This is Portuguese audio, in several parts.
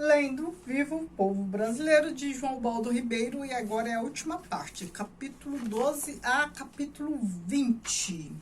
Lendo Viva o Povo Brasileiro, de João Ubaldo Ribeiro, e agora é a última parte, capítulo 12 a capítulo 20.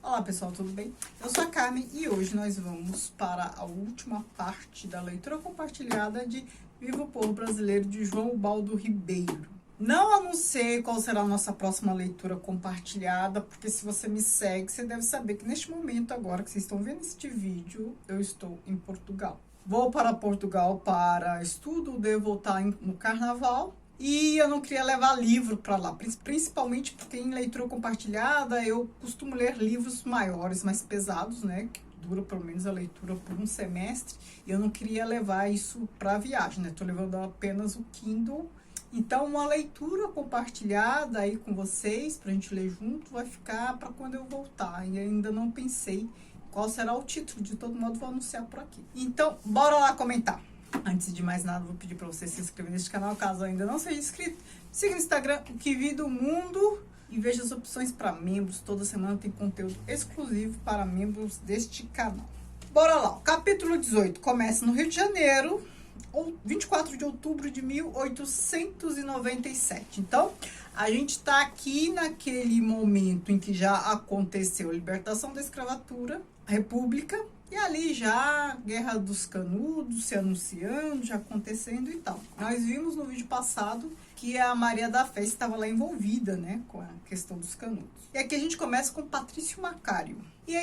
Olá pessoal, tudo bem? Eu sou a Carmen e hoje nós vamos para a última parte da leitura compartilhada de Viva o Povo Brasileiro, de João Ubaldo Ribeiro. Não anunciei qual será a nossa próxima leitura compartilhada, porque se você me segue, você deve saber que neste momento agora que vocês estão vendo este vídeo, eu estou em Portugal. Vou para Portugal para estudo, devo voltar no carnaval e eu não queria levar livro para lá, principalmente porque em leitura compartilhada eu costumo ler livros maiores, mais pesados, né? Que dura pelo menos a leitura por um semestre, e eu não queria levar isso para a viagem, né? Estou levando apenas o Kindle. Então, uma leitura compartilhada aí com vocês, para a gente ler junto, vai ficar para quando eu voltar. E ainda não pensei qual será o título, de todo modo vou anunciar por aqui. Então, bora lá comentar. Antes de mais nada, vou pedir para você se inscrever neste canal, caso ainda não seja inscrito. Siga no Instagram, o Que Vi do Mundo, e veja as opções para membros. Toda semana tem conteúdo exclusivo para membros deste canal. Bora lá, o capítulo 18 começa no Rio de Janeiro, 24 de outubro de 1897. Então, a gente está aqui naquele momento em que já aconteceu a libertação da escravatura, república, e ali já a Guerra dos Canudos se anunciando, já acontecendo e tal. Nós vimos no vídeo passado que a Maria da Fé estava lá envolvida, né, com a questão dos canudos. E aqui a gente começa com Patrício Macário. E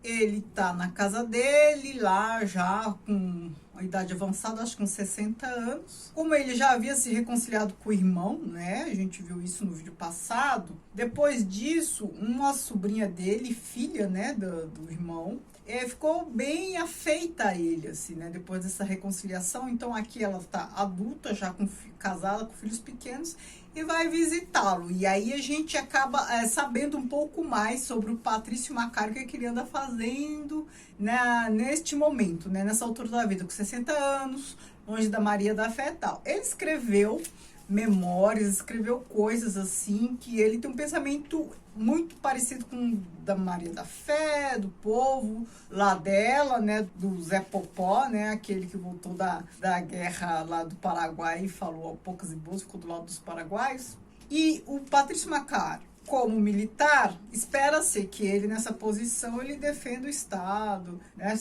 ele tá na casa dele, lá já com a idade avançada, acho que uns 60 anos. Como ele já havia se reconciliado com o irmão, né? A gente viu isso no vídeo passado. Depois disso, uma sobrinha dele, filha, né, do irmão, ficou bem afeita a ele, assim, né? Depois dessa reconciliação. Então aqui ela tá adulta, já casada, com filhos pequenos, e vai visitá-lo. E aí a gente acaba sabendo um pouco mais sobre o Patrício Macário, que ele anda fazendo, né, neste momento, né, nessa altura da vida, com 60 anos, longe da Maria da Fé e tal. Ele escreveu memórias, escreveu coisas assim, que ele tem um pensamento muito parecido com o da Maria da Fé, do povo lá dela, né, do Zé Popó, né, aquele que voltou da guerra lá do Paraguai e falou a poucas e boas, ficou do lado dos paraguaios. E o Patrício Macário, como militar, espera-se que ele, nessa posição, ele defenda o Estado, né,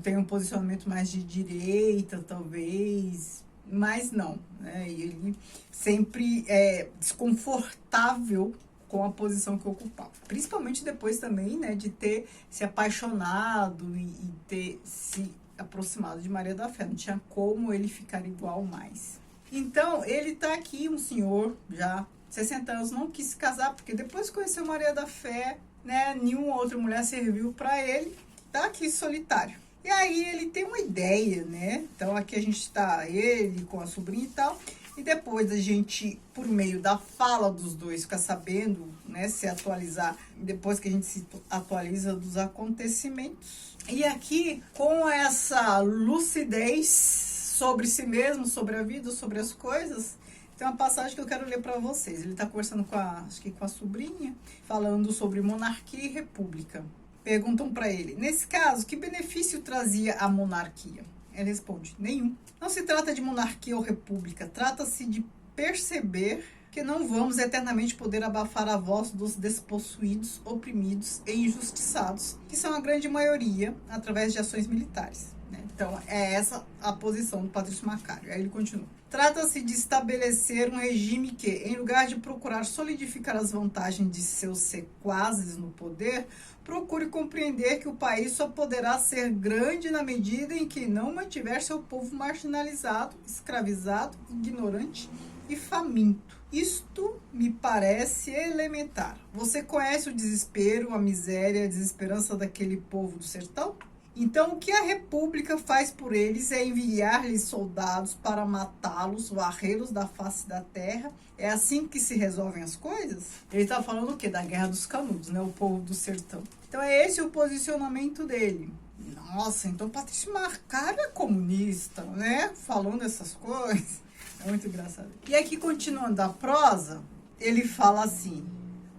tenha um posicionamento mais de direita, talvez, mas não, né? E ele sempre é desconfortável com a posição que ocupava. Principalmente depois também, né, de ter se apaixonado e ter se aproximado de Maria da Fé. Não tinha como ele ficar igual mais. Então, ele tá aqui, um senhor, já 60 anos, não quis se casar, porque depois que conheceu Maria da Fé, né, nenhuma outra mulher serviu para ele, tá aqui solitário. E aí ele tem uma ideia, né? Então aqui a gente tá, ele com a sobrinha e tal, e depois a gente, por meio da fala dos dois, fica sabendo, né, se atualizar, depois que a gente se atualiza dos acontecimentos. E aqui, com essa lucidez sobre si mesmo, sobre a vida, sobre as coisas, tem uma passagem que eu quero ler para vocês. Ele tá conversando com a sobrinha, falando sobre monarquia e república. Perguntam para ele, nesse caso, que benefício trazia a monarquia? Ele responde, nenhum. Não se trata de monarquia ou república, trata-se de perceber que não vamos eternamente poder abafar a voz dos despossuídos, oprimidos e injustiçados, que são a grande maioria, através de ações militares. Então, é essa a posição do Patrício Macário. Aí ele continua. Trata-se de estabelecer um regime que, em lugar de procurar solidificar as vantagens de seus sequazes no poder, procure compreender que o país só poderá ser grande na medida em que não mantiver seu povo marginalizado, escravizado, ignorante e faminto. Isto me parece elementar. Você conhece o desespero, a miséria, a desesperança daquele povo do sertão? Então, o que a República faz por eles é enviar-lhes soldados para matá-los, varrê-los da face da terra. É assim que se resolvem as coisas? Ele está falando o quê? Da Guerra dos Canudos, né? O povo do sertão. Então, é esse o posicionamento dele. Nossa, então Patrício Macário é comunista, né? Falando essas coisas. É muito engraçado. E aqui, continuando a prosa, ele fala assim...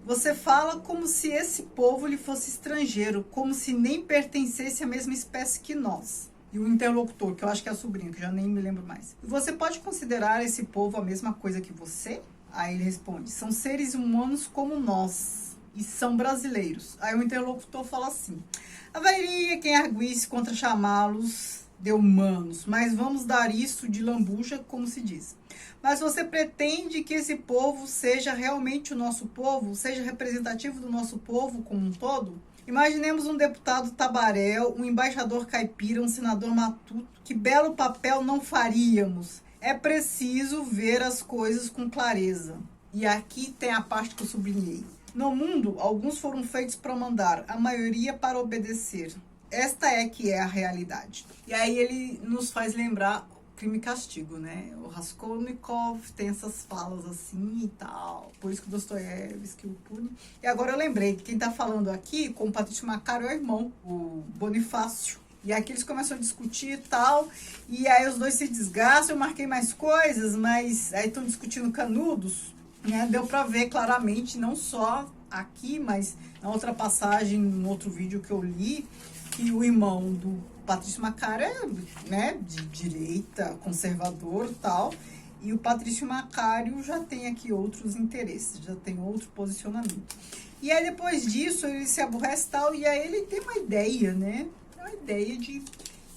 Você fala como se esse povo lhe fosse estrangeiro, como se nem pertencesse à mesma espécie que nós. E e o interlocutor, que eu acho que é a sobrinha, que eu já nem me lembro mais. Você pode considerar esse povo a mesma coisa que você? Aí ele responde, são seres humanos como nós e são brasileiros. Aí o interlocutor fala assim, haveria quem arguisse contra chamá-los de humanos, mas vamos dar isso de lambuja, como se diz. Mas você pretende que esse povo seja realmente o nosso povo, seja representativo do nosso povo como um todo? Imaginemos um deputado tabaréu, um embaixador caipira, um senador matuto. Que belo papel não faríamos? É preciso ver as coisas com clareza. E aqui tem a parte que eu sublinhei. No mundo, alguns foram feitos para mandar, a maioria para obedecer. Esta é que é a realidade. E aí ele nos faz lembrar Crime e Castigo, né? O Raskolnikov tem essas falas assim e tal. Por isso que o Dostoiévski o pune. E agora eu lembrei que quem tá falando aqui com o Patrício Macário é o irmão, o Bonifácio. E aqui eles começam a discutir e tal. E aí os dois se desgastam. Eu marquei mais coisas, mas aí estão discutindo Canudos. Né? Deu para ver claramente, não só aqui, mas na outra passagem, no outro vídeo que eu li, que o irmão do Patrício Macário é, né, de direita, conservador e tal, e o Patrício Macário já tem aqui outros interesses, já tem outro posicionamento. E aí depois disso ele se aborrece e tal, e aí ele tem uma ideia, né? Uma ideia de,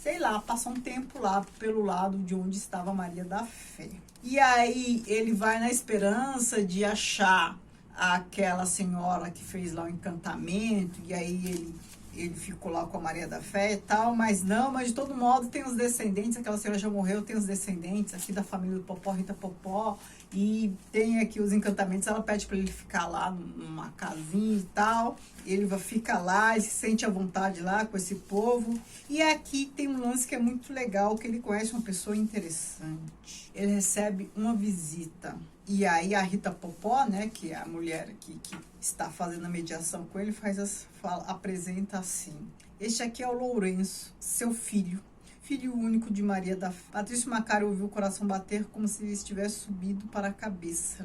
sei lá, passar um tempo lá pelo lado de onde estava Maria da Fé. E aí ele vai na esperança de achar aquela senhora que fez lá o encantamento, e aí ele ficou lá com a Maria da Fé e tal, mas de todo modo tem os descendentes, aquela senhora já morreu, tem os descendentes aqui da família do Popó, Rita Popó, e tem aqui os encantamentos, ela pede para ele ficar lá numa casinha e tal, ele fica lá, ele se sente à vontade lá com esse povo, e aqui tem um lance que é muito legal, que ele conhece uma pessoa interessante, ele recebe uma visita. E aí a Rita Popó, né, que é a mulher que está fazendo a mediação com ele, apresenta assim. Este aqui é o Lourenço, seu filho único de Maria da Fé. Patrício Macário ouviu o coração bater como se ele estivesse subido para a cabeça.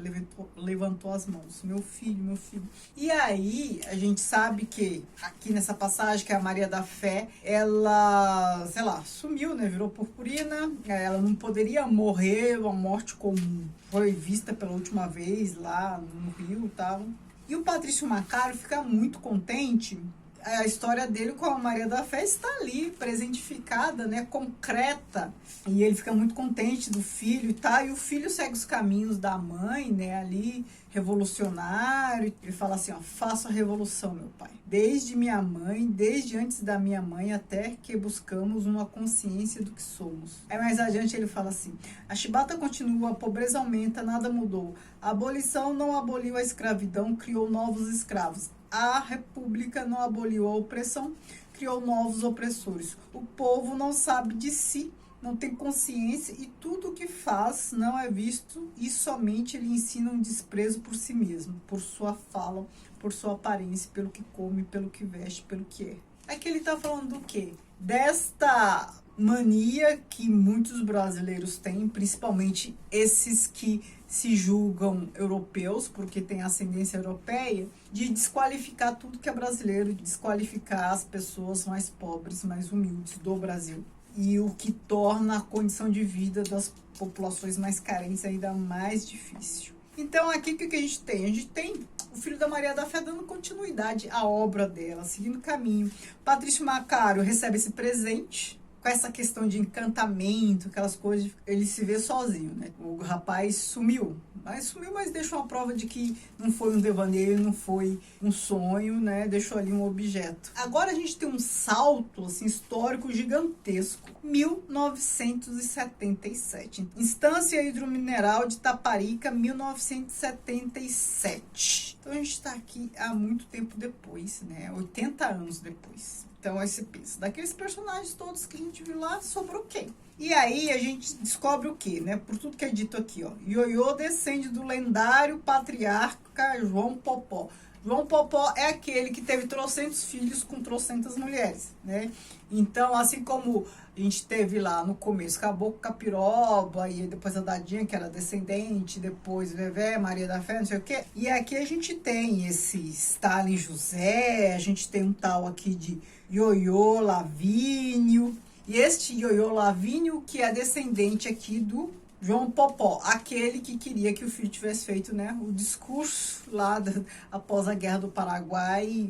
Levantou as mãos. Meu filho, meu filho. E aí, a gente sabe que aqui nessa passagem, que a Maria da Fé, ela, sei lá, sumiu, né? Virou purpurina. Ela não poderia morrer uma morte comum. Foi vista pela última vez lá no Rio e tal. E o Patrício Macário fica muito contente. A história dele com a Maria da Fé está ali, presentificada, né, concreta. E ele fica muito contente do filho e tal. E o filho segue os caminhos da mãe, né, ali, revolucionário. Ele fala assim, ó, faço a revolução, meu pai. Desde minha mãe, desde antes da minha mãe, até que buscamos uma consciência do que somos. Aí mais adiante ele fala assim, a chibata continua, a pobreza aumenta, nada mudou. A abolição não aboliu a escravidão, criou novos escravos. A república não aboliu a opressão, criou novos opressores. O povo não sabe de si, não tem consciência e tudo o que faz não é visto e somente ele ensina um desprezo por si mesmo, por sua fala, por sua aparência, pelo que come, pelo que veste, pelo que é. Aqui ele está falando do quê? Desta mania que muitos brasileiros têm, principalmente esses que se julgam europeus, porque tem ascendência europeia, de desqualificar tudo que é brasileiro, de desqualificar as pessoas mais pobres, mais humildes do Brasil. E o que torna a condição de vida das populações mais carentes ainda mais difícil. Então aqui o que a gente tem? A gente tem o filho da Maria da Fé dando continuidade à obra dela, seguindo o caminho. Patrício Macário recebe esse presente, com essa questão de encantamento, aquelas coisas, ele se vê sozinho, né? O rapaz sumiu, mas deixou uma prova de que não foi um devaneio, não foi um sonho, né? Deixou ali um objeto. Agora a gente tem um salto assim, histórico gigantesco. 1977. Instância Hidromineral de Taparica, 1977. Então a gente está aqui há muito tempo depois, né? 80 anos depois. Então, esse peso. Daqueles personagens todos que a gente viu lá, sobrou quem? E aí, a gente descobre o quê, né? Por tudo que é dito aqui, ó. Ioiô descende do lendário patriarca João Popó. João Popó é aquele que teve trocentos filhos com trocentas mulheres, né? Então, assim como a gente teve lá no começo Caboclo Capiroba, e depois a Dadinha, que era descendente, depois Vevé, Maria da Fé, não sei o quê. E aqui a gente tem esse Stalin José, a gente tem um tal aqui de Ioiô Lavínio, E este Ioiô Lavínio, que é descendente aqui do João Popó, aquele que queria que o filho tivesse feito, né, o discurso lá após a Guerra do Paraguai,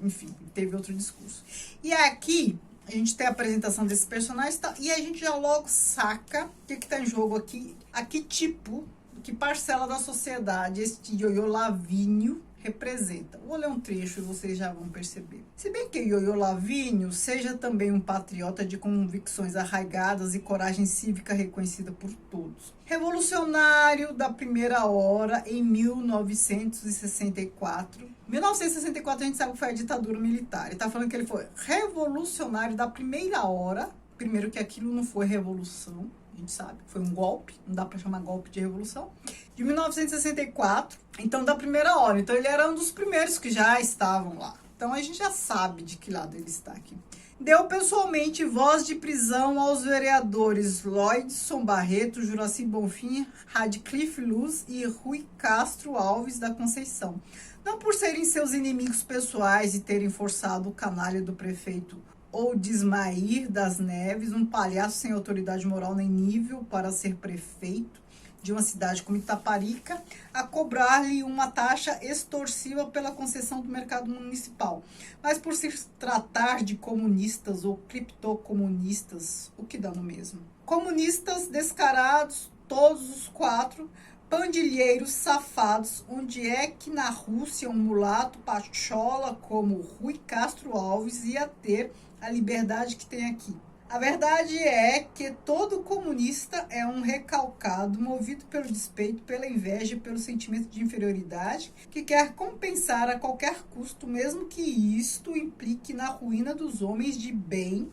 enfim, teve outro discurso. E aqui a gente tem a apresentação desses personagens e a gente já logo saca o que está em jogo aqui, a que tipo, que parcela da sociedade este Ioiô Lavínio representa. Vou ler um trecho e vocês já vão perceber. Se bem que Ioiô Lavínio seja também um patriota de convicções arraigadas e coragem cívica reconhecida por todos. Revolucionário da primeira hora em 1964. 1964 a gente sabe que foi a ditadura militar. Ele está falando que ele foi revolucionário da primeira hora. Primeiro que aquilo não foi revolução. A gente sabe, foi um golpe, não dá para chamar golpe de revolução, de 1964, então da primeira hora. Então ele era um dos primeiros que já estavam lá. Então a gente já sabe de que lado ele está aqui. Deu pessoalmente voz de prisão aos vereadores Lloydson Barreto, Juraci Bonfim, Radcliffe Luz e Rui Castro Alves da Conceição. Não por serem seus inimigos pessoais e terem forçado o canalha do prefeito ou Dismair das Neves, um palhaço sem autoridade moral nem nível para ser prefeito de uma cidade como Itaparica, a cobrar-lhe uma taxa extorsiva pela concessão do mercado municipal. Mas por se tratar de comunistas ou criptocomunistas, o que dá no mesmo? Comunistas descarados, todos os quatro, pandilheiros safados, onde é que na Rússia um mulato pachola como Rui Castro Alves ia ter a liberdade que tem aqui? A verdade é que todo comunista é um recalcado, movido pelo despeito, pela inveja e pelo sentimento de inferioridade, que quer compensar a qualquer custo, mesmo que isto implique na ruína dos homens de bem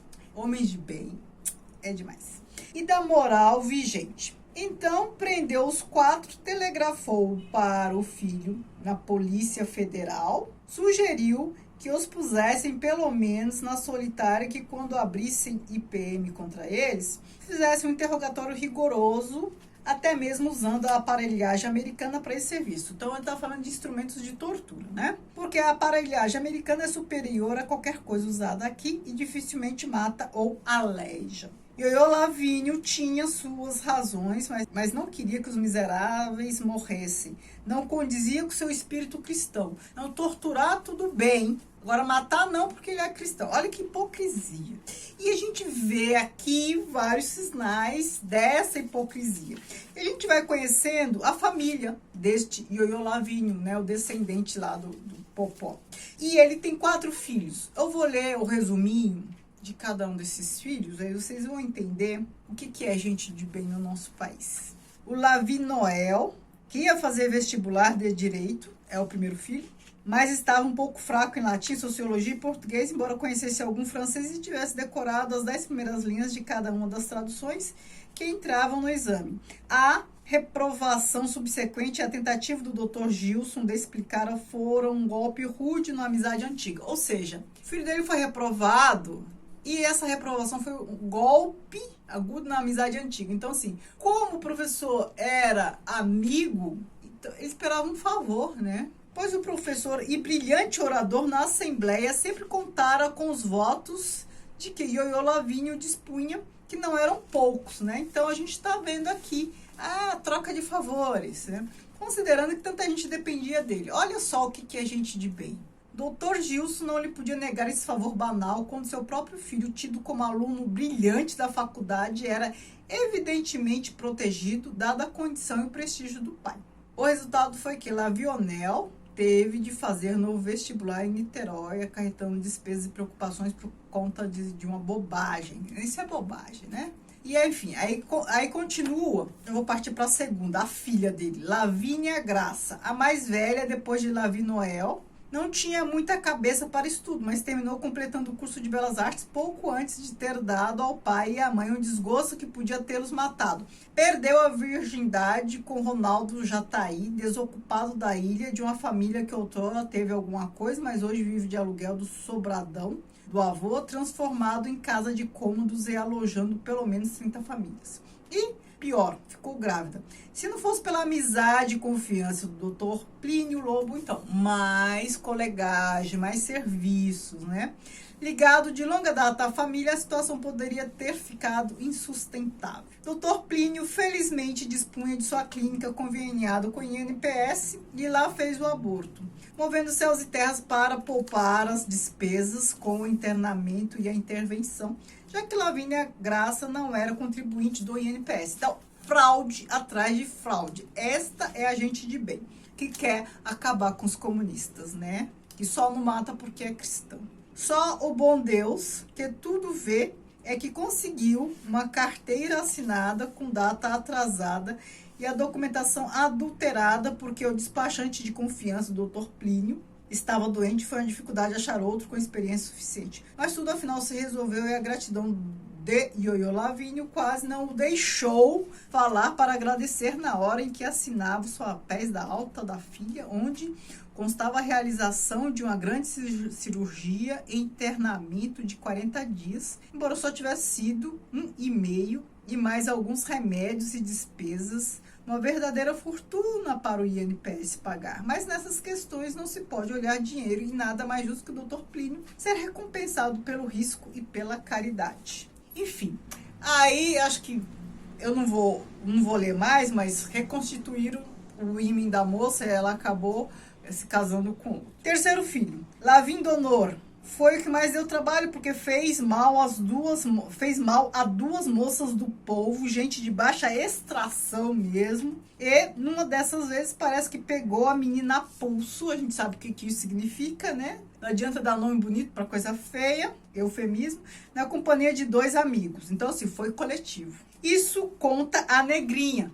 é demais, e da moral vigente. Então, prendeu os quatro, telegrafou para o filho na Polícia Federal, sugeriu que os pusessem pelo menos na solitária, que quando abrissem IPM contra eles, fizessem um interrogatório rigoroso, até mesmo usando a aparelhagem americana para esse serviço. Então, ele está falando de instrumentos de tortura, né? Porque a aparelhagem americana é superior a qualquer coisa usada aqui e dificilmente mata ou aleija. Ioiô Lavínio tinha suas razões, mas não queria que os miseráveis morressem. Não condizia com seu espírito cristão. Não, torturar tudo bem, agora matar não, porque ele é cristão. Olha que hipocrisia. E a gente vê aqui vários sinais dessa hipocrisia. E a gente vai conhecendo a família deste Ioiô Lavínio, né, o descendente lá do Popó. E ele tem 4 filhos. Eu vou ler o resuminho de cada um desses filhos, aí vocês vão entender o que é gente de bem no nosso país. O Lavi Noel, que ia fazer vestibular de Direito, é o primeiro filho, mas estava um pouco fraco em latim, sociologia e português, embora conhecesse algum francês e tivesse decorado as 10 primeiras linhas de cada uma das traduções que entravam no exame. A reprovação subsequente e a tentativa do Dr. Gilson de explicar foram um golpe rude na amizade antiga. Ou seja, o filho dele foi reprovado e essa reprovação foi um golpe agudo na amizade antiga. Então, assim, como o professor era amigo, então, ele esperava um favor, né? Pois o professor e brilhante orador na Assembleia sempre contara com os votos de que Ioiô Lavínio dispunha, que não eram poucos, né? Então, a gente está vendo aqui a troca de favores, né? Considerando que tanta gente dependia dele. Olha só o que é gente de bem. Dr. Gilson não lhe podia negar esse favor banal quando seu próprio filho, tido como aluno brilhante da faculdade, era evidentemente protegido, dada a condição e o prestígio do pai. O resultado foi que Lavionel teve de fazer novo vestibular em Niterói, acarretando despesas e preocupações por conta de uma bobagem. Isso é bobagem, né? E enfim, aí continua, eu vou partir para a segunda, a filha dele, Lavínia Graça, a mais velha depois de Lavi Noel. Não tinha muita cabeça para estudo, mas terminou completando o curso de Belas Artes pouco antes de ter dado ao pai e à mãe um desgosto que podia tê-los matado. Perdeu a virgindade com Ronaldo Jataí, desocupado da ilha, de uma família que outrora teve alguma coisa, mas hoje vive de aluguel do Sobradão, do avô, transformado em casa de cômodos e alojando pelo menos 30 famílias. E pior, ficou grávida. Se não fosse pela amizade e confiança do Dr. Plínio Lobo, então, mais colegagem, mais serviços, né? Ligado de longa data à família, a situação poderia ter ficado insustentável. Dr. Plínio, felizmente, dispunha de sua clínica conveniada com o INPS e lá fez o aborto, movendo céus e terras para poupar as despesas com o internamento e a intervenção, já que Lavínia Graça não era contribuinte do INPS. Então, fraude atrás de fraude. Esta é a gente de bem, que quer acabar com os comunistas, né? Que só não mata porque é cristão. Só o bom Deus, que tudo vê, é que conseguiu uma carteira assinada com data atrasada e a documentação adulterada, porque o despachante de confiança, o Dr. Plínio, estava doente e foi uma dificuldade achar outro com experiência suficiente. Mas tudo afinal se resolveu e a gratidão de Ioiô Lavínio quase não o deixou falar para agradecer na hora em que assinava os papéis da alta da filha, onde constava a realização de uma grande cirurgia e internamento de 40 dias, embora só tivesse sido 1,5 e mais alguns remédios e despesas, uma verdadeira fortuna para o INPS pagar. Mas nessas questões não se pode olhar dinheiro e nada mais justo que o Dr. Plínio ser recompensado pelo risco e pela caridade. Enfim, aí acho que eu não vou ler mais, mas reconstituíram o ímã da moça e ela acabou se casando com outro. Terceiro filho, Lavindonor, foi o que mais deu trabalho, porque fez mal a duas moças do povo, gente de baixa extração mesmo. E numa dessas vezes parece que pegou a menina a pulso. A gente sabe o que isso significa, né? Não adianta dar nome bonito para coisa feia, eufemismo, na companhia de 2 amigos. Então, assim, foi coletivo. Isso conta a negrinha.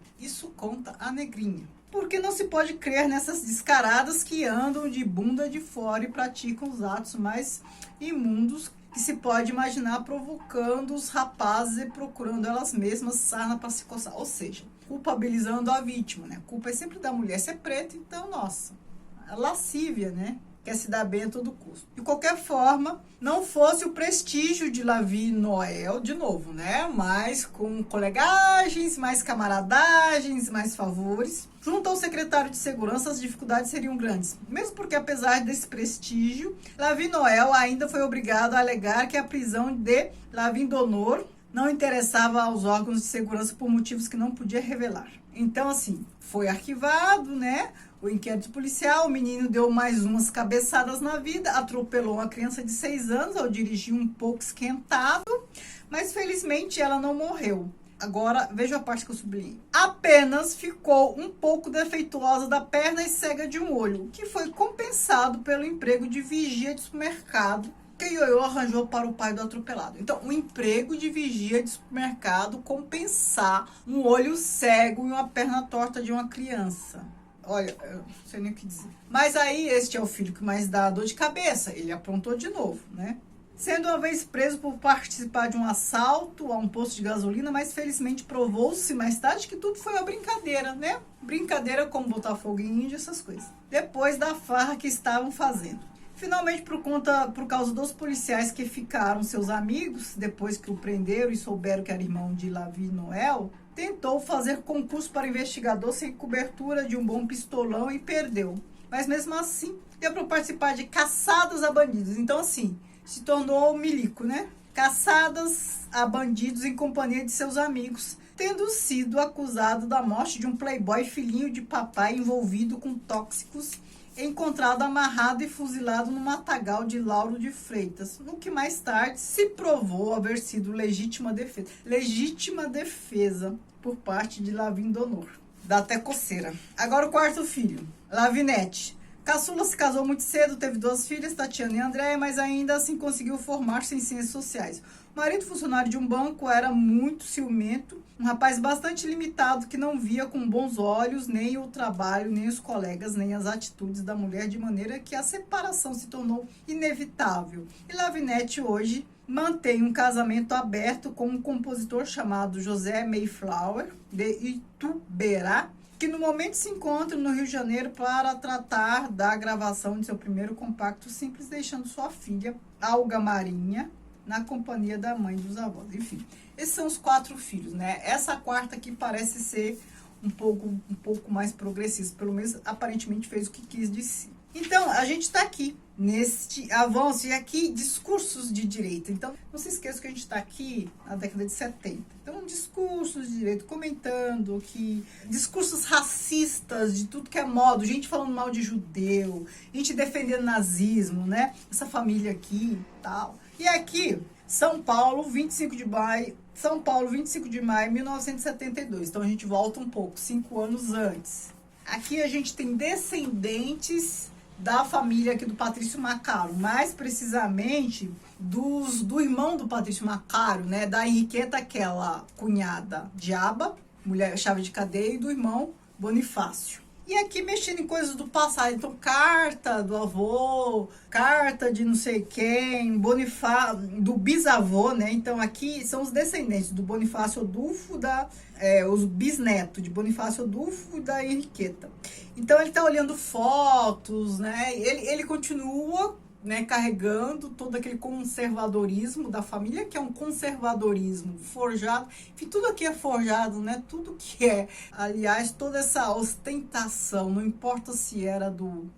Porque não se pode crer nessas descaradas que andam de bunda de fora e praticam os atos mais imundos que se pode imaginar, provocando os rapazes e procurando elas mesmas sarna para se coçar. Ou seja, culpabilizando a vítima, né? A culpa é sempre da mulher ser preta, então, nossa, a lascívia, né? Quer se dar bem a todo custo. De qualquer forma, não fosse o prestígio de Lavi Noel, de novo, né? Mas com colegagens, mais camaradagens, mais favores. Junto ao secretário de segurança, as dificuldades seriam grandes. Mesmo porque, apesar desse prestígio, Lavi Noel ainda foi obrigado a alegar que a prisão de Lavindonor não interessava aos órgãos de segurança por motivos que não podia revelar. Então, assim, foi arquivado, né? O inquérito policial, o menino deu mais umas cabeçadas na vida, atropelou uma criança de 6 anos ao dirigir um pouco esquentado, mas felizmente ela não morreu. Agora, veja a parte que eu sublinhei. Apenas ficou um pouco defeituosa da perna e cega de um olho, que foi compensado pelo emprego de vigia de supermercado que Ioiô arranjou para o pai do atropelado. Então, o emprego de vigia de supermercado compensar um olho cego e uma perna torta de uma criança. Olha, eu não sei nem o que dizer. Mas aí, este é o filho que mais dá dor de cabeça. Ele aprontou de novo, né? Sendo uma vez preso por participar de um assalto a um posto de gasolina, mas felizmente provou-se mais tarde que tudo foi uma brincadeira, né? Brincadeira como botar fogo em índio, essas coisas. Depois da farra que estavam fazendo. Finalmente, por causa dos policiais que ficaram seus amigos, depois que o prenderam e souberam que era irmão de Lavi Noel, tentou fazer concurso para investigador sem cobertura de um bom pistolão e perdeu. Mas mesmo assim, deu para participar de caçadas a bandidos. Então, assim, se tornou milico, né? Caçadas a bandidos em companhia de seus amigos, tendo sido acusado da morte de um playboy filhinho de papai envolvido com tóxicos, encontrado amarrado e fuzilado no matagal de Lauro de Freitas, no que mais tarde se provou haver sido legítima defesa. Legítima defesa por parte de Lavindonor. Dá até coceira. Agora o quarto filho, Lavinete. Caçula se casou muito cedo, teve 2 filhas, Tatiana e Andréia, mas ainda assim conseguiu formar-se em ciências sociais. O marido, funcionário de um banco, era muito ciumento, um rapaz bastante limitado que não via com bons olhos nem o trabalho, nem os colegas, nem as atitudes da mulher, de maneira que a separação se tornou inevitável. E Lavinete hoje mantém um casamento aberto com um compositor chamado José Mayflower, de Ituberá, que no momento se encontra no Rio de Janeiro para tratar da gravação de seu primeiro compacto simples, deixando sua filha, Alga Marinha, na companhia da mãe e dos avós. Enfim, esses são os 4 filhos, né? Essa quarta aqui parece ser um pouco mais progressista, pelo menos aparentemente fez o que quis de si. Então, a gente está aqui neste avanço e aqui discursos de direita. Então, não se esqueça que a gente está aqui na década de 70. Então, discursos de direita comentando que discursos racistas de tudo que é modo, gente falando mal de judeu, gente defendendo nazismo, né? Essa família aqui e tal. E aqui, São Paulo, 25 de maio, São Paulo, 25 de maio de 1972. Então, a gente volta um pouco, 5 anos antes. Aqui a gente tem descendentes da família aqui do Patrício Macaro, mais precisamente do irmão do Patrício Macaro, né? Da Henriqueta, aquela cunhada diaba, mulher chave de cadeia, e do irmão Bonifácio. E aqui mexendo em coisas do passado, então carta do avô, carta de não sei quem, do bisavô, né? Então aqui são os descendentes do Bonifácio Odulfo, os bisnetos de Bonifácio Odulfo e da Henriqueta. Então ele tá olhando fotos, né? Ele continua, né, carregando todo aquele conservadorismo da família, que é um conservadorismo forjado. Enfim, tudo aqui é forjado, né? Tudo que é, aliás, toda essa ostentação, não importa se era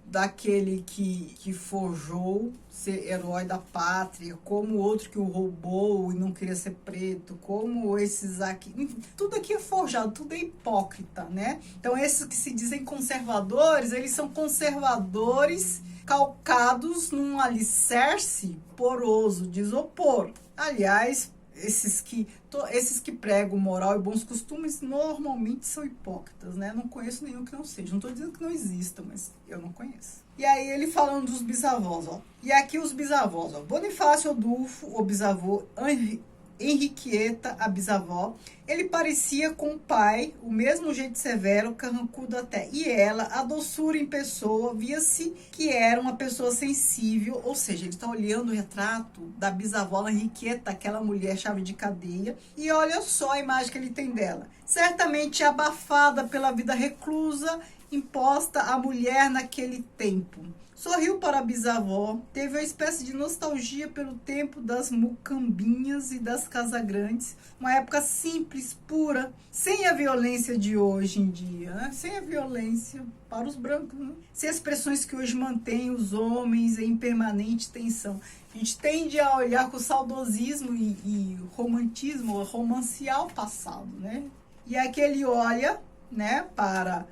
daquele que forjou ser herói da pátria, como o outro que o roubou e não queria ser preto, como esses aqui, enfim, tudo aqui é forjado, tudo é hipócrita, né? Então esses que se dizem conservadores, eles são conservadores calcados num alicerce poroso de isopor. Aliás, esses que pregam moral e bons costumes normalmente são hipócritas, né? Não conheço nenhum que não seja. Não estou dizendo que não exista, mas eu não conheço. E aí ele falando dos bisavós, ó. E aqui os bisavós, ó. Bonifácio Odulfo, o bisavô, Henriqueta, a bisavó, ele parecia com o pai, o mesmo jeito severo, carrancudo até. E ela, a doçura em pessoa, via-se que era uma pessoa sensível, ou seja, ele está olhando o retrato da bisavó Henriqueta, aquela mulher chave de cadeia, e olha só a imagem que ele tem dela. Certamente abafada pela vida reclusa, imposta à mulher naquele tempo. Sorriu para a bisavó, teve uma espécie de nostalgia pelo tempo das mucambinhas e das casagrandes, uma época simples, pura, sem a violência de hoje em dia, né? Sem a violência para os brancos, né? Sem as pressões que hoje mantêm os homens em permanente tensão. A gente tende a olhar com saudosismo e romantismo, romanciar o passado, né? E aqui ele olha, né, para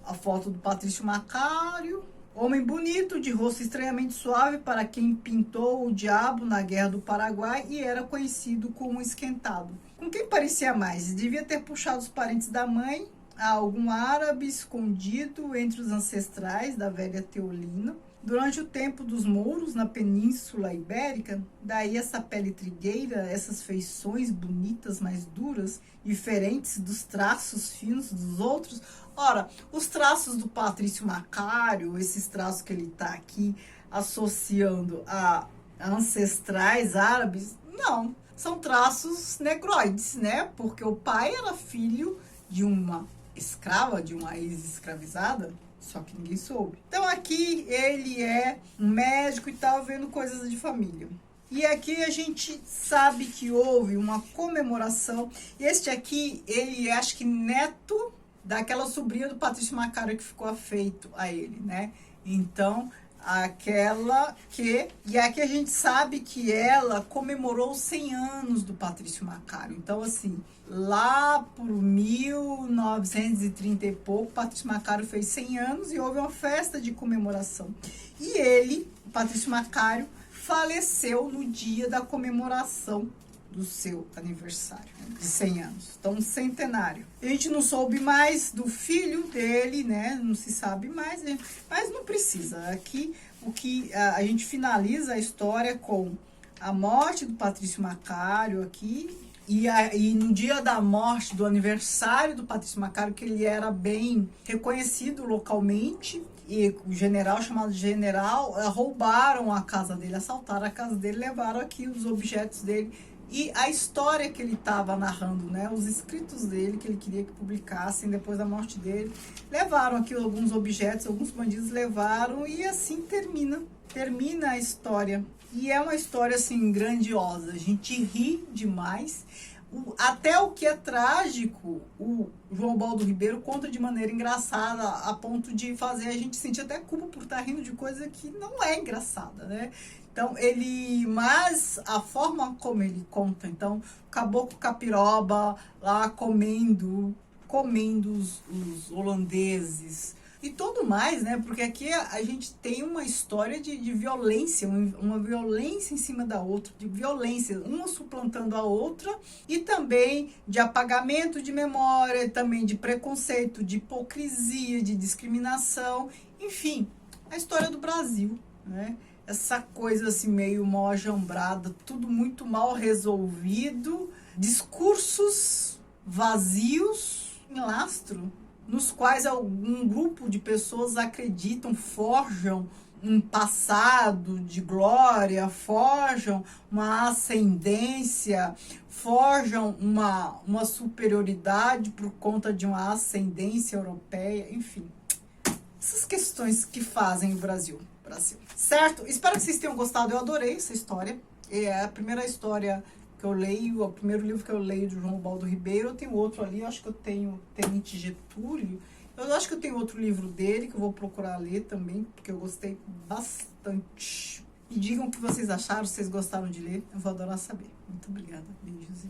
a foto do Patrício Macário, homem bonito, de rosto estranhamente suave, para quem pintou o diabo na Guerra do Paraguai e era conhecido como esquentado. Com quem parecia mais? Devia ter puxado os parentes da mãe, a algum árabe escondido entre os ancestrais da velha Teolina. Durante o tempo dos mouros na Península Ibérica, daí essa pele trigueira, essas feições bonitas, mais duras, diferentes dos traços finos dos outros. Ora, os traços do Patrício Macário, esses traços que ele está aqui associando a ancestrais árabes, não, são traços negroides, né? Porque o pai era filho de uma escrava, de uma ex-escravizada, só que ninguém soube. Então aqui ele é um médico e tal, vendo coisas de família. E aqui a gente sabe que houve uma comemoração. Este aqui, ele é, acho que neto daquela sobrinha do Patrício Macário que ficou afeito a ele, né? Então, aquela que... E aqui a gente sabe que ela comemorou 100 anos do Patrício Macário. Então, assim, lá por 1930 e pouco, Patrício Macário fez 100 anos e houve uma festa de comemoração. E ele, o Patrício Macário, faleceu no dia da comemoração do seu aniversário, né, de 100 anos. Então, um centenário. A gente não soube mais do filho dele, né? Não se sabe mais, mas não precisa. Aqui, o que a gente finaliza a história com a morte do Patrício Macário aqui, e no dia da morte, do aniversário do Patrício Macário, que ele era bem reconhecido localmente, e o general, chamado general, roubaram a casa dele, assaltaram a casa dele, levaram aqui os objetos dele, e a história que ele estava narrando, né? Os escritos dele, que ele queria que publicassem depois da morte dele, levaram aqui alguns objetos, alguns bandidos levaram, e assim termina a história. E é uma história, assim, grandiosa. A gente ri demais. Até o que é trágico, o João Baldo Ribeiro conta de maneira engraçada, a ponto de fazer a gente sentir até culpa por estar rindo de coisa que não é engraçada, né? Então, mas a forma como ele conta, então, o Caboclo Capiroba lá comendo os holandeses e tudo mais, né? Porque aqui a gente tem uma história de violência, uma violência em cima da outra, de violência, uma suplantando a outra, e também de apagamento de memória, também de preconceito, de hipocrisia, de discriminação, enfim, a história do Brasil, né? Essa coisa assim meio mal ajambrada, tudo muito mal resolvido, discursos vazios em lastro, nos quais algum grupo de pessoas acreditam, forjam um passado de glória, forjam uma ascendência, forjam uma superioridade por conta de uma ascendência europeia, enfim. Essas questões que fazem o Brasil. Certo? Espero que vocês tenham gostado. Eu adorei essa história. É a primeira história que eu leio, o primeiro livro que eu leio do João Baldo Ribeiro. Eu tenho outro ali, acho que eu tenho Tenente Getúlio. Eu acho que eu tenho outro livro dele que eu vou procurar ler também, porque eu gostei bastante. E digam o que vocês acharam, se vocês gostaram de ler. Eu vou adorar saber. Muito obrigada. Beijos.